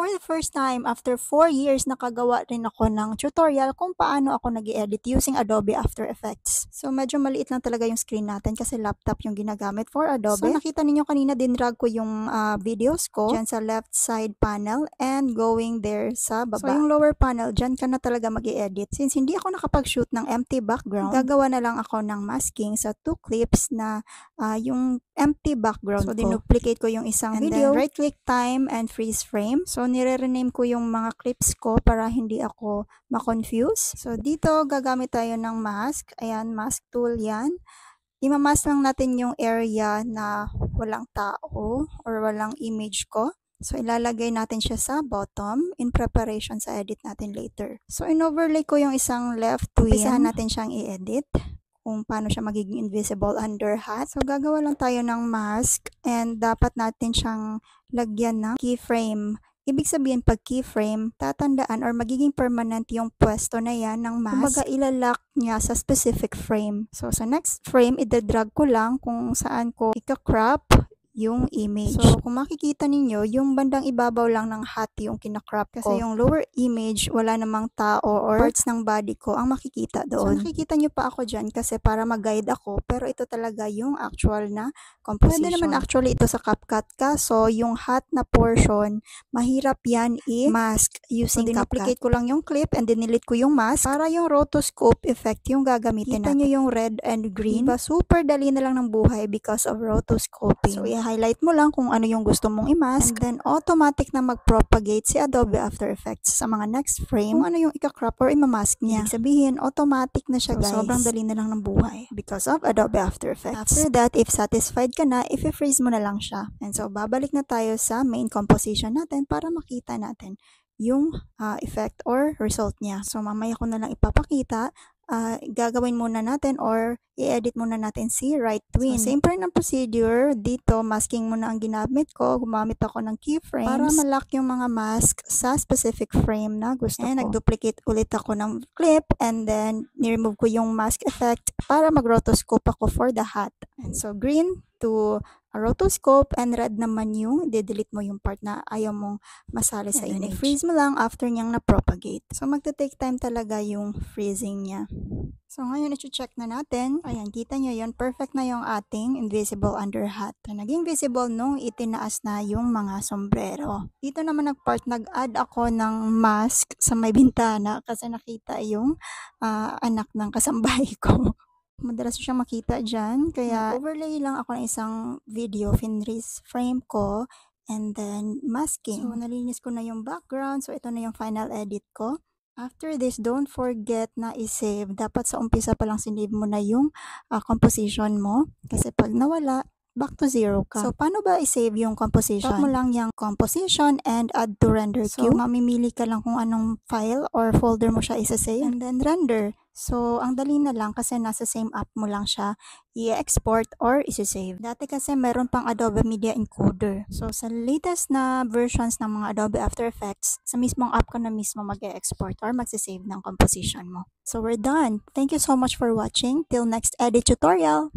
for the first time, after 4 years, nakagawa rin ako ng tutorial kung paano ako nag-edit using Adobe After Effects. So, medyo maliit lang talaga yung screen natin kasi laptop yung ginagamit for Adobe. So, nakita ninyo kanina, dinrag ko yung videos ko dyan sa left side panel and going there sa baba. So, yung lower panel, dyan ka na talaga mag-edit. Since hindi ako nakapag-shoot ng empty background, gagawa na lang ako ng masking sa 2 clips na yung empty background ko. So, dinuplicate ko yung isang video, right-click time and freeze frame. So, nire-rename ko yung mga clips ko para hindi ako ma-confuse. So, dito gagamit tayo ng mask. Ayan, mask tool yan. Imamask lang natin yung area na walang tao or walang image ko. So, ilalagay natin siya sa bottom in preparation sa edit natin later. So, in-overlay ko yung isang left twin. Umpisahan natin siyang i-edit kung paano siya magiging invisible under hat. So, gagawa lang tayo ng mask and dapat natin siyang lagyan ng keyframe. Ibig sabihin, pag keyframe, tatandaan or magiging permanent yung pwesto na yan ng mask. Kumbaga, ilalock niya sa specific frame. So, sa next frame, ida-drag ko lang kung saan ko ika-crop yung image. So, kung makikita ninyo, yung bandang ibabaw lang ng hat yung kinakrop ko. Kasi yung lower image, wala namang tao or parts ng body ko ang makikita doon. So, nakikita nyo pa ako dyan kasi para mag-guide ako, pero ito talaga yung actual na composition. Pwede naman actually ito sa CapCut ka. So, yung hat na portion, mahirap yan i-mask using CapCut. Dinuplicate ko lang yung clip and dinilit ko yung mask para yung rotoscope effect yung gagamitin natin. Kita nyo yung red and green. Diba? Super dali na lang ng buhay because of rotoscoping. So, highlight mo lang kung ano yung gusto mong i-mask and then automatic na mag-propagate si Adobe After Effects sa mga next frame kung ano yung ika-crop or i-mask niya. Ibig sabihin, automatic na siya, guys. Sobrang dali na lang ng buhay because of Adobe After Effects. After that, if satisfied ka na, i-freeze mo na lang siya. And so, babalik na tayo sa main composition natin para makita natin yung effect or result niya. So, mamaya ko na lang ipapakita. Gagawin muna natin or i-edit muna natin si right twin. So, same pa rin ang procedure. Dito, masking muna ang ginamit ko. Gumamit ako ng keyframes para ma-lock yung mga mask sa specific frame na gusto ko. Nag-duplicate ulit ako ng clip and then ni-remove ko yung mask effect para mag-rotoscope ako for the hat. And so, green to rotoscope and red naman yung delete mo yung part na ayaw mong masali sa image. I-freeze mo lang after niyang na-propagate. So, magta-take time talaga yung freezing niya. So, ngayon i-check na natin. Ayan, kita nyo yun. Perfect na yung ating invisible under hat. Naging visible nung itinaas na yung mga sombrero. Dito naman nag-add ako ng mask sa may bintana kasi nakita yung anak ng kasambahay ko. Madalas siya makita dyan. Kaya, overlay lang ako ng isang video, finreeze frame ko, and then masking. So, nalinis ko na yung background. So, ito na yung final edit ko. After this, don't forget na i-save. Dapat sa umpisa pa lang sinave mo na yung composition mo. Kasi pag nawala, back to zero ka. So, paano ba i-save yung composition? Tap mo lang yung composition and add to render queue. So, mamimili ka lang kung anong file or folder mo siya isa-save. And then render. So, ang dali na lang kasi nasa same app mo lang siya i-export or i-save. Dati kasi meron pang Adobe Media Encoder. So, sa latest na versions ng mga Adobe After Effects, sa mismong app ka na mismo mag-export or mag-save ng composition mo. So, we're done. Thank you so much for watching. Till next edit tutorial!